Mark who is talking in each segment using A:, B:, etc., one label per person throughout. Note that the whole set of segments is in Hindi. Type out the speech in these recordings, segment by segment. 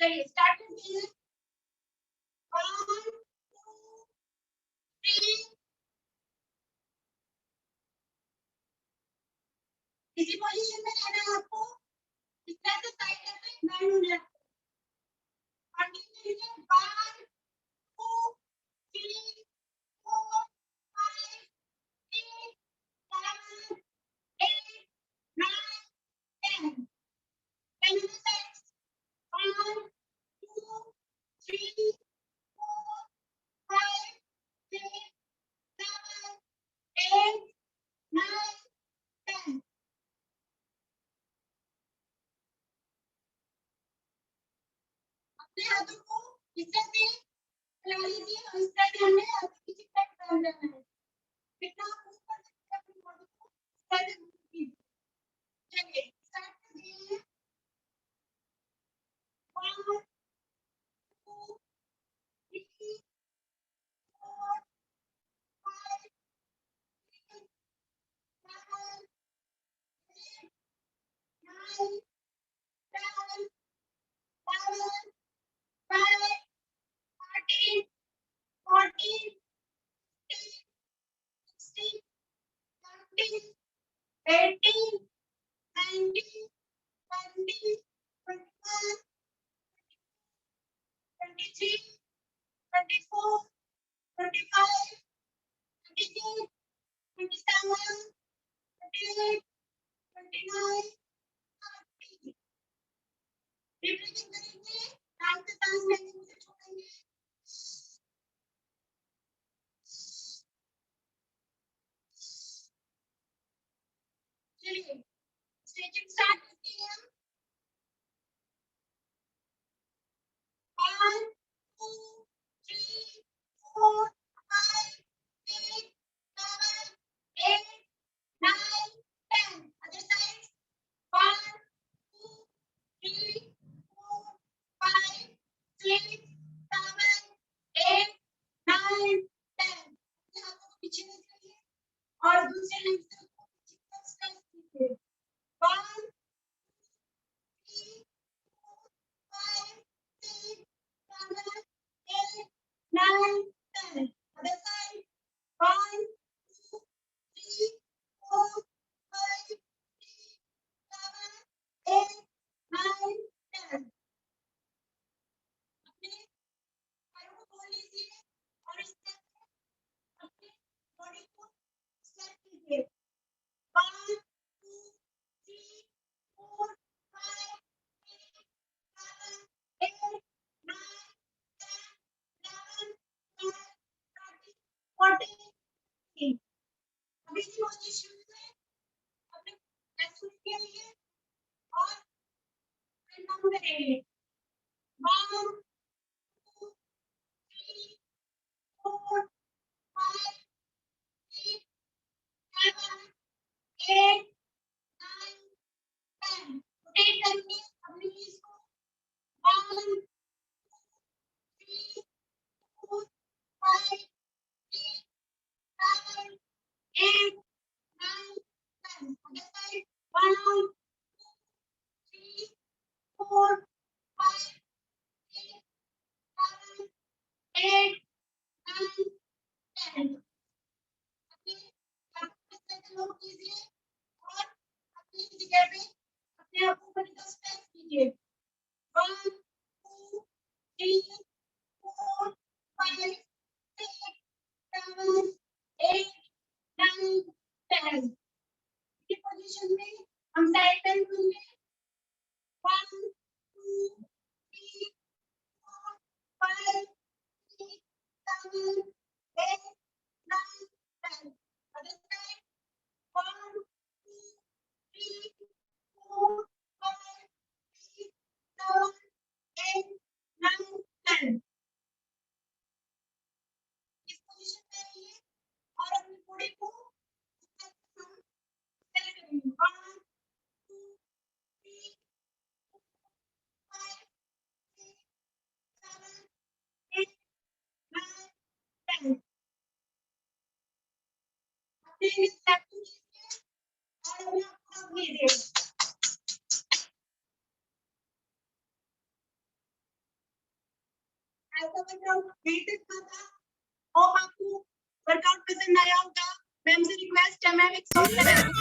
A: चलिए स्टार्ट करते हैं। 1 2 3 इसी पोजीशन में रहना है आपको। इस तरह से साइड करके बैंड हो जाए। कंटिन्यू कीजिए। 1 2 3 4 5 6 7 8 9 10 10 minutes. 1 2 3 4 5 6 7 8 9 10 अपने हाथों को इस तरह से फैला लीजिए और इस तरह से हमें आगे पीछे कट कर लेना है। कितना आप मूव कर सकते हैं अपनी बॉडी को इस तरह से मूव कीजिए। चलिए स्टार्ट करिए। 1 2 3 4 5 6 7 8 9 10 11 12 13 14 15 16 17 18 19 20 21 22 23 24 25 26 27 28 29 30 रिप्रेजेंट करेंगे। टाइम से टाइम में मुझे छोड़ेंगे। चलिए स्ट्रेचिंग स्टार्ट करते हैं। 1 2 3 4 5 6 7 8 9 10 अदर साइड। 1 2 3 4 5 6 7 8 9 10 आपको पीछे देखिए और दूसरे हैंड से पीछे तक स्ट्रेच कीजिए। 1 3 4 5 6 7 8 9 10 other side। 1 2 3 4 5 6 7 8 9 10 अपने पैरों को खोल लीजिए और इस तरह से अपने बॉडी को स्ट्रेच कीजिए। 1 2 3 4 5 6 7 8 9 10 11 12 13 14 अभी इसी पोजीशन में अपने ऐसे के लिए और कंटाउन करेंगे। 1 2 3 4 5 6 7 8 9 10 रोटेट करेंगे अपनी नीज को। 1 2 3 4 5 6 7 8 9 10 other side। 1 2 3 4 5 6 7 8 9 10 अपने हाथों को सेटल कीजिए और अपनी जगह पे अपने आप को बड़ी स्ट्रेच कीजिए। 1 2 3 4 5 6 7 8 9 10 इस पोजीशन में हम साइड बेंड करेंगे। 1 2 3 4 5 6 7 8 9 10 other side। 1 2 3 4 5 6 7 8 9 10 इस पोजीशन में रहिए और अपनी बॉडी को सेट करेंगे। 1 2 3 4 5 6 7 8 9 10 अपने सेट कीजिए और अपने आप को कीजिए। ऐसा वर्कआउट क्रिएटिव का था। होप आपको वर्कआउट पसंद आया होगा। मैम से रिक्वेस्ट है, मैम एक सॉन्ग लगाएं।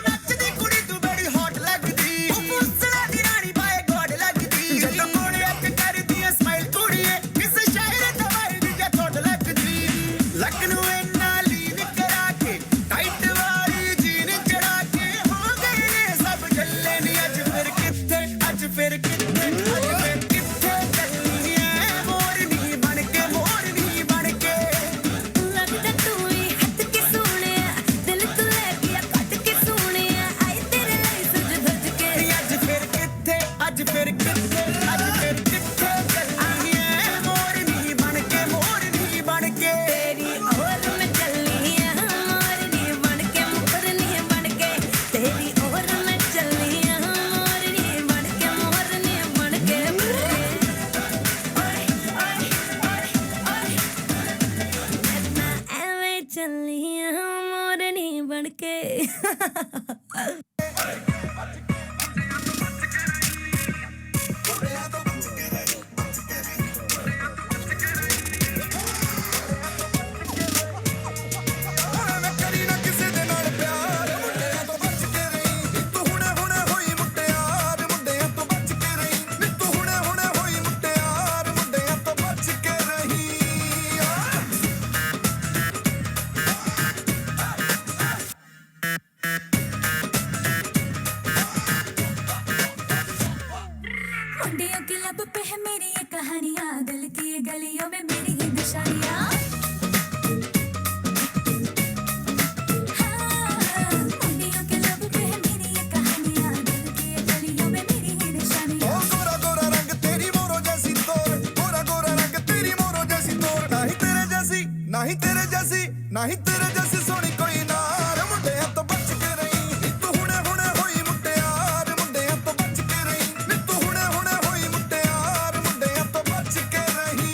B: नहीं तेरे जैसी सोनी कोई नार मुंडिया तो बच के रही नी तू हुणे हुणे होई मुटियार मुंडिया तो बच के रही नी तू हुणे हुणे होई मुटियार मुंडिया तो बच के रही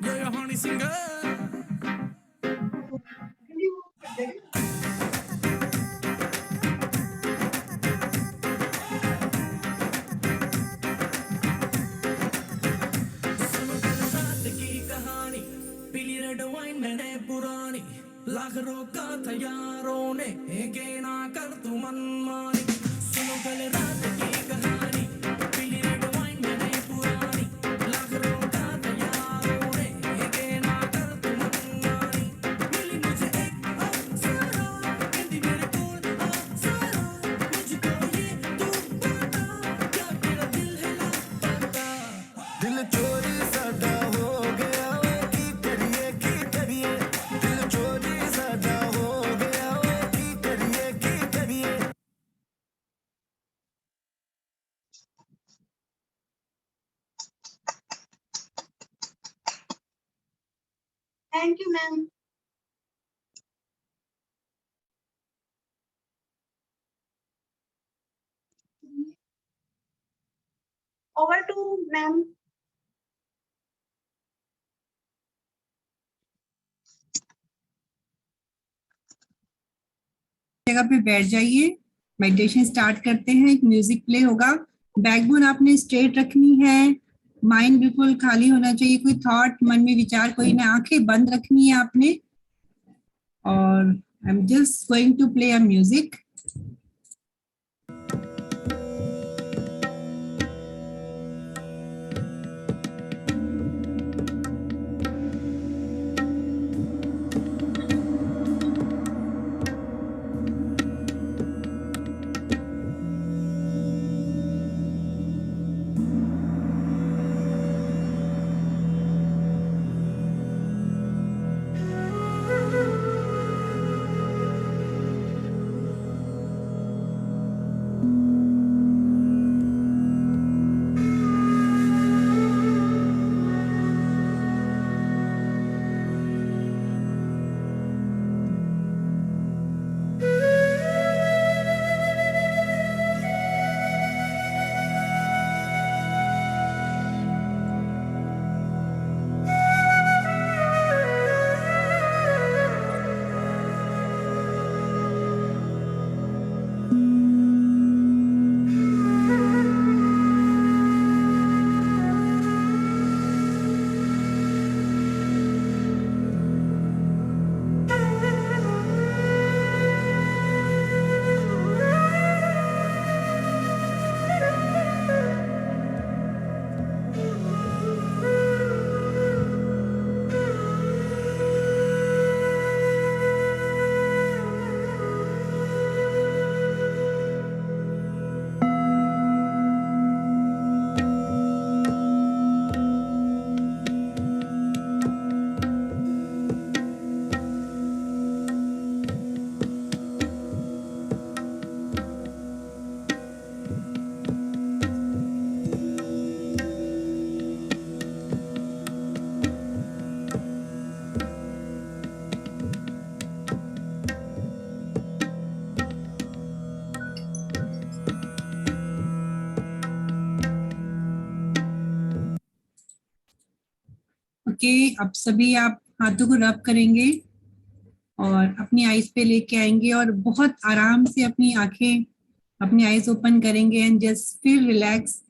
C: You're a honey singer. Lakh रोका था यारों ने के ना कर तू मनमानी सुनो कल रात की कहानी पीली रेड वाइन में नई पुरानी लाख रोका था यारों ने के ना कर तू मनमानी मिली मुझे एक अप्सरा कहती मेरे कोल अप्सरा मुझको ये तू बता क्या तेरा दिल है लापता
B: दिल चोरी साडा हो गया वे की करिए दिल चोरी साडा हो गया वे की करिए
A: thank you ma'am. Over to ma'am.
D: जगह पे बैठ जाइए, मेडिटेशन स्टार्ट करते हैं। एक म्यूजिक प्ले होगा। बैकबोन आपने स्ट्रेट रखनी है, माइंड बिल्कुल खाली होना चाहिए, कोई थॉट मन में विचार कोई ना, आंखें बंद रखनी है आपने। और I am just going to play a music. करके अब सभी आप हाथों को रब करेंगे और अपनी आईज पे लेके आएंगे और बहुत आराम से अपनी आंखें, अपनी आईज ओपन करेंगे एंड जस्ट फील रिलैक्स।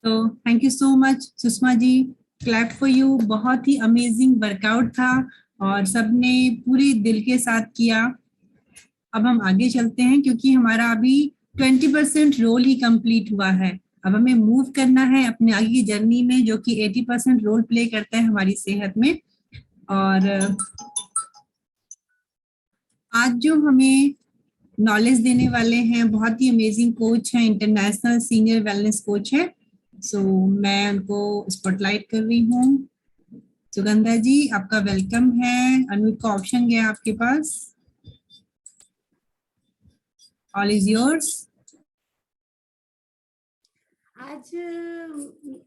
D: तो thank you so much Sushma ji, clap for you. बहुत ही अमेजिंग वर्कआउट था और सबने पूरे दिल के साथ किया। अब हम आगे चलते हैं क्योंकि हमारा अभी 20% रोल ही कंप्लीट हुआ है। अब हमें मूव करना है अपने आगे की जर्नी में, जो कि 80% रोल प्ले करता है हमारी सेहत में। और आज जो हमें नॉलेज देने वाले हैं बहुत ही अमेजिंग कोच हैं, इंटरनेशनल सीनियर वेलनेस कोच है। सो मैं उनको स्पॉटलाइट कर रही हूँ। सुगंधा जी आपका वेलकम है। अनूप का ऑप्शन गया आपके पास। All is yours.
E: आज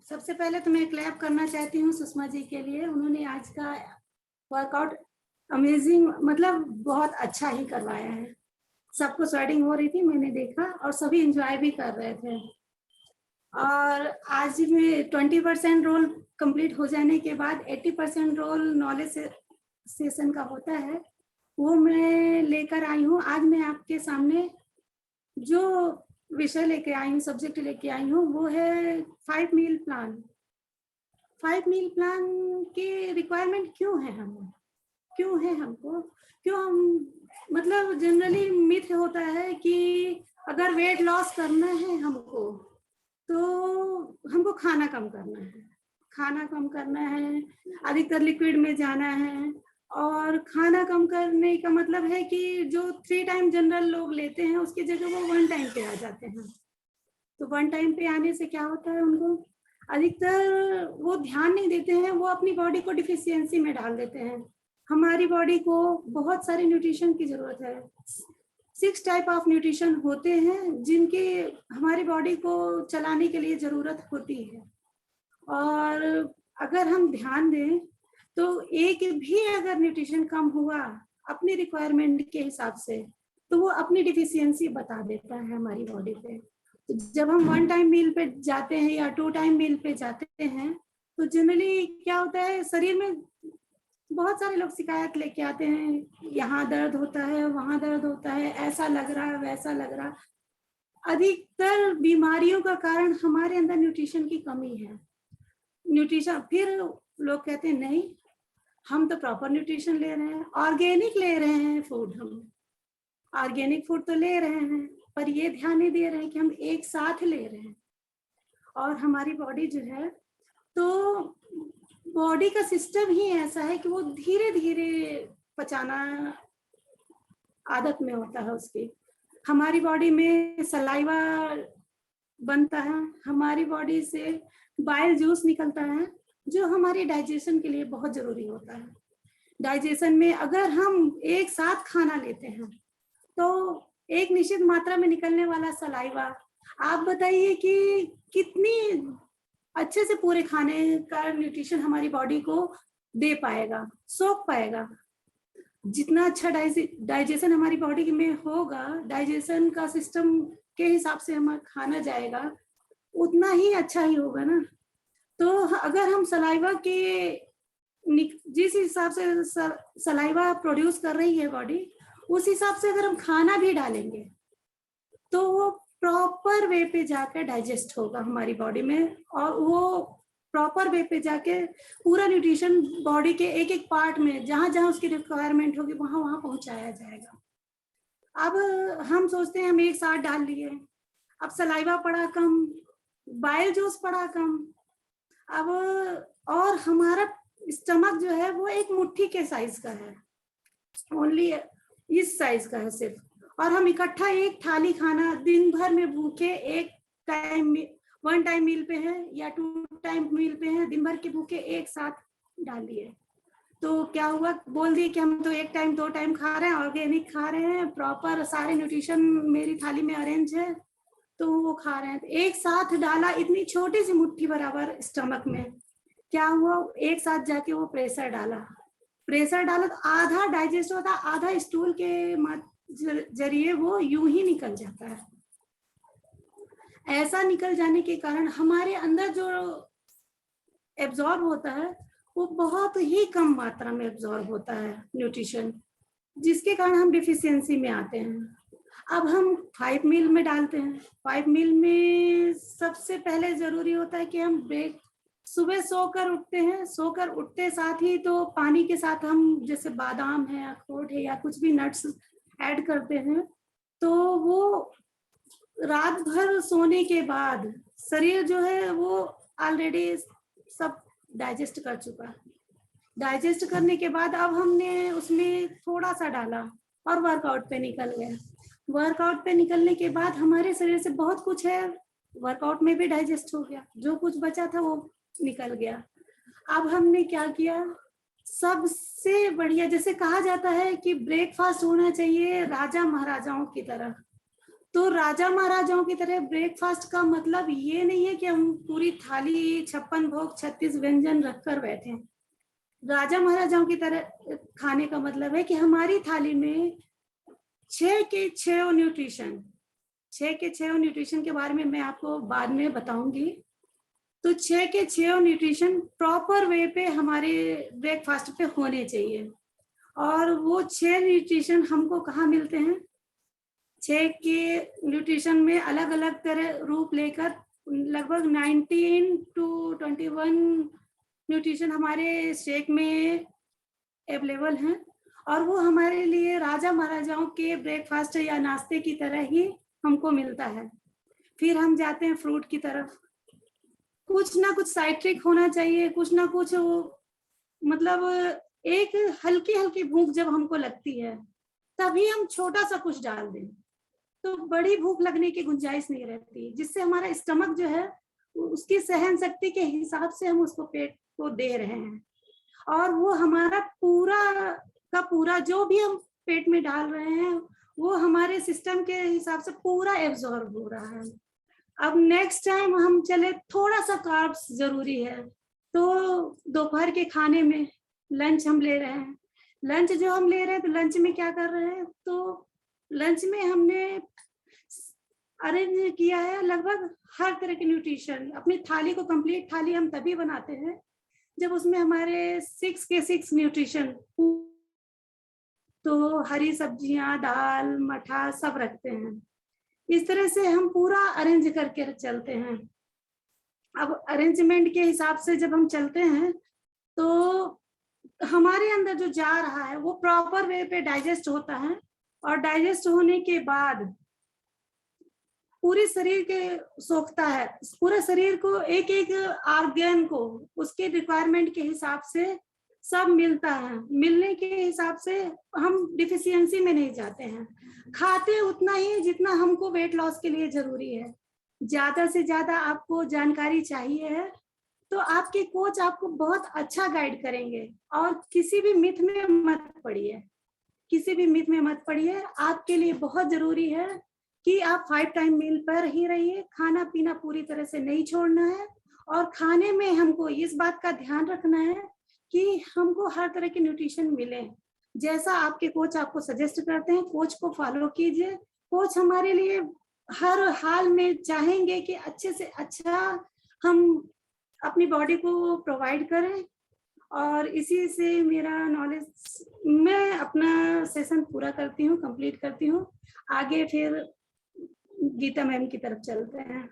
E: सबसे पहले तो मैं क्लैप करना चाहती हूँ सुषमा जी के लिए। उन्होंने आज का वर्कआउट अमेजिंग, मतलब बहुत अच्छा ही करवाया है। सबको स्वेटिंग हो रही थी, मैंने देखा, और सभी एंजॉय भी कर रहे थे। और आज में 20% रोल कंप्लीट हो जाने के बाद 80% रोल नॉलेज सेशन का होता है, वो मैं लेकर आई हूँ। आज मैं आपके सामने जो विषय लेके आई हूँ, सब्जेक्ट लेके आई हूँ, वो है 5 मील प्लान। 5 मील प्लान की रिक्वायरमेंट क्यों है हमें, क्यों है हमको, क्यों हम, मतलब जनरली मिथ होता है कि अगर वेट लॉस करना है हमको तो हमको खाना कम करना है, खाना कम करना है, अधिकतर लिक्विड में जाना है। और खाना कम करने का मतलब है कि जो 3 टाइम जनरल लोग लेते हैं उसकी जगह वो 1 टाइम पे आ जाते हैं। तो 1 टाइम पे आने से क्या होता है, उनको अधिकतर वो ध्यान नहीं देते हैं, वो अपनी बॉडी को डिफिशियंसी में डाल देते हैं। हमारी बॉडी को बहुत सारे न्यूट्रिशन की जरूरत है। 6 टाइप ऑफ न्यूट्रिशन होते हैं जिनकी हमारी बॉडी को चलाने के लिए जरूरत होती है। और अगर हम ध्यान दें तो एक भी अगर न्यूट्रिशन कम हुआ अपनी रिक्वायरमेंट के हिसाब से तो वो अपनी डिफिशियंसी बता देता है हमारी बॉडी पे। तो जब हम 1 टाइम मील पे जाते हैं या 2 टाइम मील पे जाते हैं तो जनरली क्या होता है, शरीर में बहुत सारे लोग शिकायत लेके आते हैं, यहाँ दर्द होता है, वहां दर्द होता है, ऐसा लग रहा है, वैसा लग रहा। अधिकतर बीमारियों का कारण हमारे अंदर न्यूट्रिशन की कमी है। न्यूट्रिशन, फिर लोग कहते हैं नहीं हम तो प्रॉपर न्यूट्रिशन ले रहे हैं, ऑर्गेनिक ले रहे हैं फूड, हम ऑर्गेनिक फूड तो ले रहे हैं, पर ये ध्यान नहीं दे रहे हैं कि हम एक साथ ले रहे हैं। और हमारी बॉडी जो है, तो बॉडी का सिस्टम ही ऐसा है कि वो धीरे धीरे पचाना आदत में होता है उसकी। हमारी बॉडी में सलाइवा बनता है, हमारी बॉडी से बाइल जूस निकलता है जो हमारी डाइजेशन के लिए बहुत जरूरी होता है। डाइजेशन में अगर हम एक साथ खाना लेते हैं तो एक निश्चित मात्रा में निकलने वाला सलाइवा, आप बताइए कि कितनी अच्छे से पूरे खाने का न्यूट्रिशन हमारी बॉडी को दे पाएगा, सोख पाएगा। जितना अच्छा डाइजेशन हमारी बॉडी में होगा, डाइजेशन का सिस्टम के हिसाब से हमारा खाना जाएगा, उतना ही अच्छा ही होगा ना। तो अगर हम सलाइवा के जिस हिसाब से सलाइवा प्रोड्यूस कर रही है बॉडी, उस हिसाब से अगर हम खाना भी डालेंगे तो वो प्रॉपर वे पे जाकर डाइजेस्ट होगा हमारी बॉडी में, और वो प्रॉपर वे पे जाके पूरा न्यूट्रिशन बॉडी के एक एक पार्ट में जहां जहां उसकी रिक्वायरमेंट होगी वहां वहां पहुंचाया जाएगा। अब हम सोचते हैं हम एक साथ डाल लिए, अब सलाइवा पड़ा कम, बाइल जूस पड़ा कम, अब और हमारा स्टमक जो है वो एक मुट्ठी के साइज का है, ओनली इस साइज का है सिर्फ, और हम इकट्ठा एक थाली खाना दिन भर में भूखे, एक टाइम 1 टाइम मील पे है या 2 टाइम मील पे है, दिन भर के भूखे एक साथ डाल दिए। तो क्या हुआ, बोल दिए कि हम तो 1 टाइम 2 टाइम खा रहे हैं, ऑर्गेनिक खा रहे हैं, प्रॉपर सारे न्यूट्रिशन मेरी थाली में अरेंज है, तो वो खा रहे हैं। तो एक साथ डाला इतनी छोटी सी मुट्ठी बराबर स्टमक में, क्या हुआ, एक साथ जाके वो प्रेशर डाला तो आधा डाइजेस्ट होता, आधा स्टूल के जरिए वो यूं ही निकल जाता है। ऐसा निकल जाने के कारण हमारे अंदर जो एब्जॉर्ब होता है वो बहुत ही कम मात्रा में एब्जॉर्ब होता है न्यूट्रिशन, जिसके कारण हम डिफिशियंसी में आते हैं। अब हम 5 मील में डालते हैं। 5 मील में सबसे पहले जरूरी होता है कि हम ब्रेक, सुबह सोकर उठते हैं, सोकर उठते साथ ही तो पानी के साथ हम जैसे बादाम है, अखरोट है या कुछ भी नट्स ऐड करते हैं, तो वो रात भर सोने के बाद शरीर जो है वो ऑलरेडी सब डाइजेस्ट कर चुका। डाइजेस्ट करने के बाद अब हमने उसमें थोड़ा सा डाला और वर्कआउट पे निकल गए। वर्कआउट पे निकलने के बाद हमारे शरीर से बहुत कुछ है, वर्कआउट में भी डाइजेस्ट हो गया, जो कुछ बचा था वो निकल गया। अब हमने क्या किया, सबसे बढ़िया, जैसे कहा जाता है कि ब्रेकफास्ट होना चाहिए राजा महाराजाओं की तरह, तो राजा महाराजाओं की तरह ब्रेकफास्ट का मतलब ये नहीं है कि हम पूरी थाली 56 भोग 36 व्यंजन रखकर बैठे। राजा महाराजाओं की तरह खाने का मतलब है कि हमारी थाली में 6 के 6 न्यूट्रिशन, 6 के 6 न्यूट्रिशन के बारे में मैं आपको बाद में बताऊंगी। तो 6 के 6 न्यूट्रिशन प्रॉपर वे पे हमारे ब्रेकफास्ट पे होने चाहिए। और वो 6 न्यूट्रिशन हमको कहाँ मिलते हैं? 6 के न्यूट्रिशन में अलग अलग तरह रूप लेकर लगभग 19 to 21 न्यूट्रिशन हमारे शेक में अवेलेबल हैं, और वो हमारे लिए राजा महाराजाओं के ब्रेकफास्ट या नाश्ते की तरह ही हमको मिलता है। फिर हम जाते हैं फ्रूट की तरफ। कुछ ना कुछ साइट्रिक होना चाहिए, कुछ ना कुछ मतलब एक हल्की हल्की भूख जब हमको लगती है तभी हम छोटा सा कुछ डाल दें, तो बड़ी भूख लगने की गुंजाइश नहीं रहती, जिससे हमारा स्टमक जो है उसकी सहन शक्ति के हिसाब से हम उसको पेट को दे रहे हैं, और वो हमारा पूरा का पूरा जो भी हम पेट में डाल रहे हैं वो हमारे सिस्टम के हिसाब से पूरा एब्जॉर्ब हो रहा है। अब नेक्स्ट टाइम हम चले, थोड़ा सा कार्ब्स जरूरी है, तो दोपहर के खाने में लंच हम ले रहे हैं, लंच जो हम ले रहे हैं तो लंच में क्या कर रहे हैं, तो लंच में हमने अरेंज किया है लगभग हर तरह के न्यूट्रिशन। अपनी थाली को, कंप्लीट थाली हम तभी बनाते हैं जब उसमें हमारे 6 के 6 न्यूट्रिशन, तो हरी सब्जियां, दाल, मठा सब रखते हैं। इस तरह से हम पूरा अरेंज करके चलते हैं। अब अरेंजमेंट के हिसाब से जब हम चलते हैं तो हमारे अंदर जो जा रहा है वो प्रॉपर वे पे डाइजेस्ट होता है, और डाइजेस्ट होने के बाद पूरे शरीर के सोखता है, पूरे शरीर को एक एक ऑर्गन को उसके रिक्वायरमेंट के हिसाब से सब मिलता है। मिलने के हिसाब से हम डिफिशियंसी में नहीं जाते हैं, खाते उतना ही जितना हमको वेट लॉस के लिए जरूरी है। ज्यादा से ज्यादा आपको जानकारी चाहिए है तो आपके कोच आपको बहुत अच्छा गाइड करेंगे, और किसी भी मिथ में मत पड़िए, किसी भी मिथ में मत पड़िए। आपके लिए बहुत जरूरी है कि आप 5 टाइम मील पर ही रहिए, खाना पीना पूरी तरह से नहीं छोड़ना है, और खाने में हमको इस बात का ध्यान रखना है कि हमको हर तरह के न्यूट्रिशन मिले, जैसा आपके कोच आपको सजेस्ट करते हैं कोच को फॉलो कीजिए। कोच हमारे लिए हर हाल में चाहेंगे कि अच्छे से अच्छा हम अपनी बॉडी को प्रोवाइड करें, और इसी से मेरा नॉलेज, मैं अपना सेशन पूरा करती हूँ, कंप्लीट करती हूँ। आगे फिर गीता मैम की तरफ चलते हैं।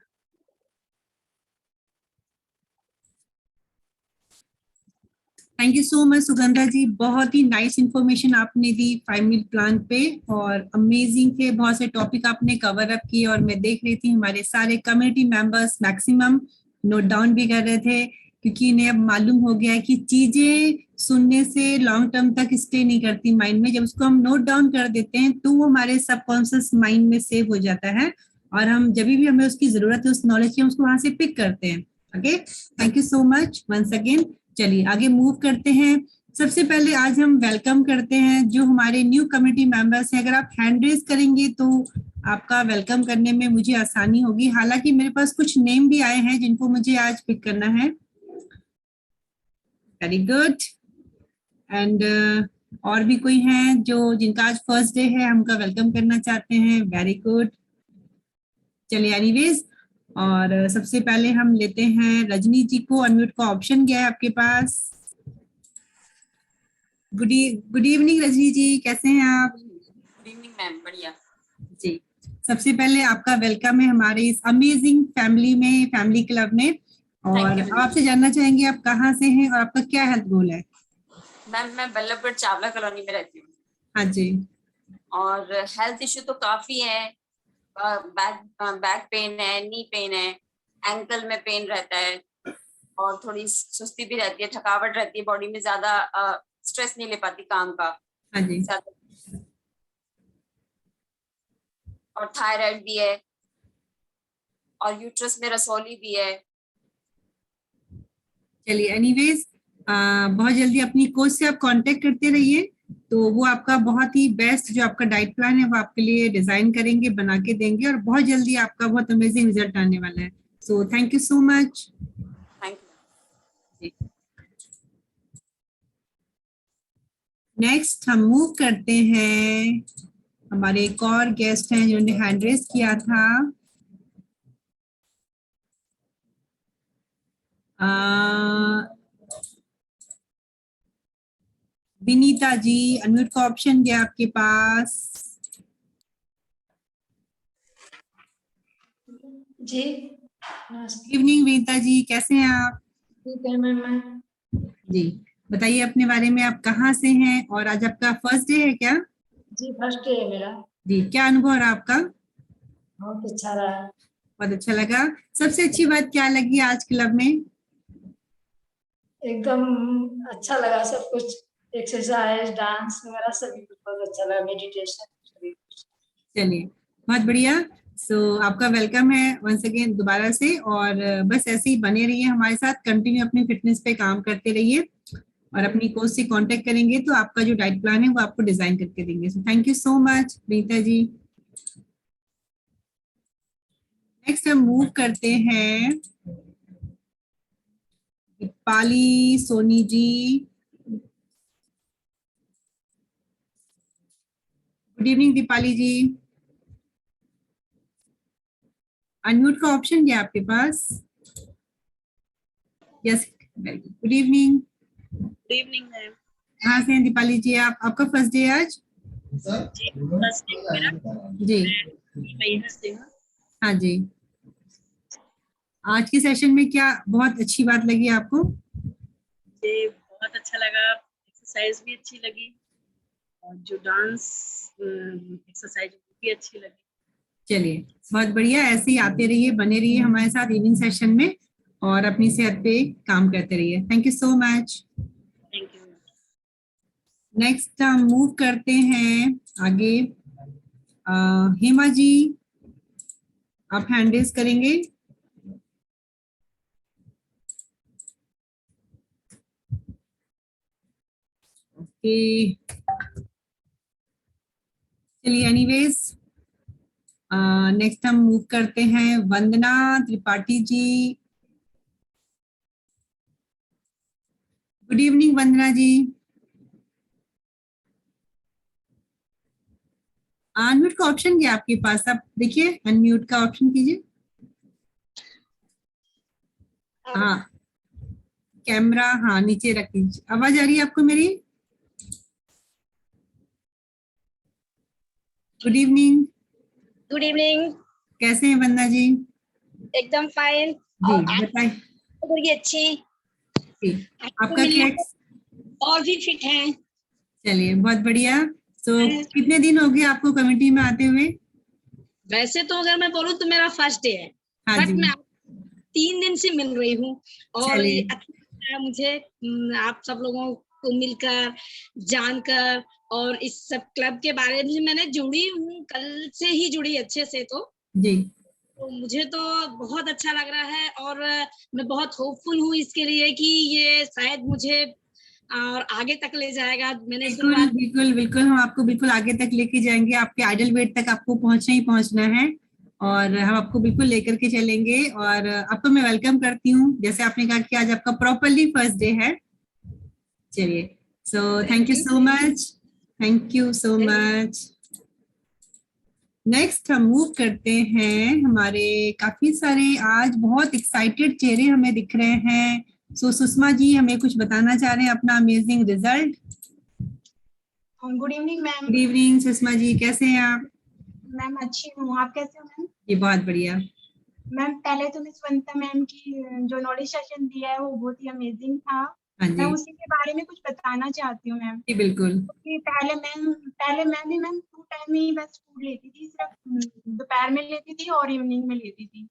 D: Thank you so much Sugandha ji, बहुत ही नाइस इंफॉर्मेशन आपने दी 5 मील प्लान पे, और अमेजिंग थे, बहुत से टॉपिक आपने कवर अप किए, और मैं देख रही थी हमारे सारे community members maximum note down भी कर रहे थे, क्योंकि इन्हें अब मालूम हो गया है कि चीजें सुनने से लॉन्ग टर्म तक स्टे नहीं करती माइंड में, जब उसको हम नोट डाउन कर देते हैं तो वो हमारे सबकॉन्शियस माइंड में सेव हो जाता है, और हम जब भी हमें उसकी जरूरत है उस नॉलेज की, हम उसको वहां से पिक करते हैं। Okay, thank you so much once again. चलिए आगे मूव करते हैं। सबसे पहले आज हम वेलकम करते हैं जो हमारे न्यू कम्युनिटी मेंबर्स हैं। अगर आप हैंड रेज करेंगे तो आपका वेलकम करने में मुझे आसानी होगी। हालांकि मेरे पास कुछ नेम भी आए हैं जिनको मुझे आज पिक करना है। Very good. एंड और भी कोई हैं जो जिनका आज फर्स्ट डे है, हमका वेलकम करना चाहते हैं। Very good. चलिए एनीवेज, और सबसे पहले हम लेते हैं रजनी जी को, अनम्यूट का ऑप्शन गया है आपके पास। गुड इवनिंग रजनी जी, कैसे हैं आप?
F: गुड इवनिंग मैम, बढ़िया।
D: जी, सबसे पहले आपका वेलकम है हमारे इस अमेजिंग फैमिली में, फैमिली क्लब में। और
F: Thank you,
D: अब आपसे जानना चाहेंगे आप कहाँ से हैं और आपका क्या हेल्थ गोल है?
F: मैम मैं बल्लभगढ़ चावला कॉलोनी में रहती हूँ
D: हाँ जी।
F: और हेल्थ इश्यू तो काफी है। बैक पेन है, नी पेन है, एंकल में पेन रहता है और थोड़ी सुस्ती भी रहती है, थकावट रहती है बॉडी में, ज्यादा स्ट्रेस नहीं ले पाती काम का
D: हाँ जी।
F: ज्यादा। और थायराइड भी है और यूट्रस में रसौली भी है।
D: चलिए एनीवेज, बहुत जल्दी अपनी कोच से आप कांटेक्ट करते रहिए, तो वो आपका बहुत ही बेस्ट जो आपका डाइट प्लान है वो आपके लिए डिजाइन करेंगे, बना के देंगे और बहुत जल्दी आपका बहुत अमेजिंग रिजल्ट आने वाला है। सो thank you so much.
F: Thank you.
D: Next हम मूव करते हैं, हमारे एक और गेस्ट हैं जिन्होंने हैंड रेज किया था। विनीता जी, अनम्यूट का ऑप्शन दिया आपके पास।
G: जी
D: गुड इवनिंग विनीता जी, कैसे हैं आप?
G: ठीक है मैम।
D: जी, बताइए अपने बारे में, आप कहाँ से हैं और आज आपका फर्स्ट डे है क्या?
G: जी फर्स्ट डे है मेरा।
D: जी, क्या अनुभव रहा आपका?
G: बहुत अच्छा रहा।
D: बहुत अच्छा लगा। सबसे अच्छी बात क्या लगी आज क्लब में?
G: एकदम अच्छा लगा सब कुछ, एक्सरसाइज, डांस वगैरह सभी कुछ बहुत अच्छा लगा, मेडिटेशन सभी कुछ।
D: चलिए बहुत बढ़िया। सो आपका वेलकम है वंस अगेन दोबारा से, और बस ऐसे ही बने रहिए हमारे साथ, कंटिन्यू अपनी फिटनेस पे काम करते रहिए और अपनी कोच से कांटेक्ट करेंगे तो आपका जो डाइट प्लान है वो आपको डिजाइन करके देंगे। So thank you so much Rita ji. Next हम मूव करते हैं Deepali Soni ji. Good evening Deepali ji, unmute का ऑप्शन क्या आपके पास? Yes, very good. Good evening.
H: Good evening ma'am.
D: कहाँ से हैं दीपाली जी आप? आपका फर्स्ट डे आज?
H: जी फर्स्ट डे मेरा,
D: जी
H: मैं से हूँ।
D: हाँ जी। आज के सेशन में क्या बहुत अच्छी बात लगी आपको?
H: मुझे बहुत अच्छा लगा, एक्सरसाइज भी अच्छी लगी और जो डांस एक्सरसाइज भी अच्छी लगी।
D: चलिए बहुत बढ़िया, ऐसे ही आते रहिए, बने रहिए हमारे साथ इवनिंग सेशन में और अपनी सेहत पे काम करते रहिए। Thank you so much.
H: Thank you.
D: Next हम मूव करते हैं आगे। हेमा जी, आप हैंड रेज करेंगे। ओके, चलिए एनीवेज नेक्स्ट हम मूव करते हैं वंदना त्रिपाठी जी। गुड इवनिंग वंदना जी। अनम्यूट का ऑप्शन क्या आपके पास? आप देखिए, अनम्यूट का ऑप्शन कीजिए। हाँ, कैमरा हाँ नीचे रख दीजिए। आवाज आ रही है आपको मेरी? Good evening.
I: Good evening.
D: कैसे हैं वंदना जी?
I: एकदम फाइन।
D: जी बताइए।
I: बड़ी अच्छी।
D: आपका क्या?
I: और भी फिट है।
D: चलिए बहुत बढ़िया। तो कितने दिन हो गए आपको कमेटी में आते हुए?
I: वैसे तो अगर मैं बोलूं तो मेरा फर्स्ट डे है,
D: हाँ
I: बट
D: जी।
I: मैं 3 दिन से मिल रही हूँ और
D: चलिए।
I: अच्छा लगता है मुझे आप सब लोगों को मिलकर, जानकर, और इस सब क्लब के बारे में मैंने जुड़ी हूँ, कल से ही जुड़ी अच्छे से। तो
D: जी
I: मुझे तो बहुत अच्छा लग रहा है और मैं बहुत होपफुल हूँ इसके लिए कि ये शायद मुझे और आगे तक ले जाएगा। मैंने
D: बिल्कुल
I: शुरुआत
D: बिल्कुल बिल्कुल, हम आपको बिल्कुल आगे तक लेके जाएंगे, आपके आइडल वेट तक आपको पहुंचना ही पहुंचना है और हम आपको बिल्कुल लेकर के चलेंगे। और आपको मैं वेलकम करती हूँ, जैसे आपने कहा कि आज आपका प्रॉपरली फर्स्ट डे है। चलिए, सो thank you so much, thank you so much. Next हम मूव करते हैं, हमारे काफी सारे आज बहुत एक्साइटेड चेहरे हमें दिख रहे हैं। सो सुषमा जी हमें कुछ बताना चाह रहे हैं अपना amazing result.
A: Good evening ma'am.
D: Good evening Sushma ji, कैसे हैं आप?
A: मैम अच्छी हूँ, आप कैसे हो मैम?
D: ये बहुत बढ़िया।
A: मैम पहले तो मिस वनिता मैम की जो नॉलेज सेशन दिया है वो बहुत ही अमेजिंग था।
D: हाँ
A: मैं
D: जी
A: उसी के बारे में कुछ बताना चाहती हूँ मैम।
D: जी बिल्कुल।
A: कि पहले मैं भी मैम 2 टाइम ही बस फूड लेती थी, सिर्फ दोपहर में लेती थी और इवनिंग में लेती थी।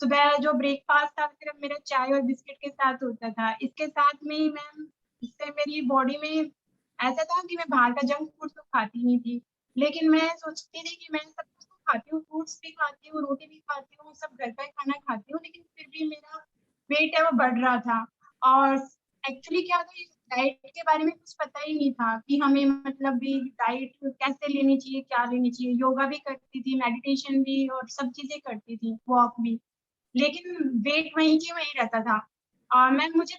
A: सुबह जो ब्रेकफास्ट था सिर्फ मेरा चाय और बिस्किट के साथ होता था। इसके साथ में ही मैम इससे मेरी बॉडी में ऐसा था कि मैं बाहर का जंक फूड तो खाती नहीं थी, लेकिन मैं सोचती थी कि मैं सब कुछ तो खाती हूँ, फ्रूट्स भी खाती हूँ, रोटी भी खाती हूँ, सब घर का ही खाना खाती हूँ, लेकिन फिर भी मेरा वेट है वो बढ़ रहा था। और एक्चुअली क्या था, डाइट के बारे में कुछ पता ही नहीं था कि हमें मतलब भी डाइट कैसे लेनी चाहिए, क्या लेनी चाहिए। योगा भी करती थी, मेडिटेशन भी और सब चीजें करती थी, वॉक भी, लेकिन वेट वहीं की वहीं रहता था। और मैम मुझे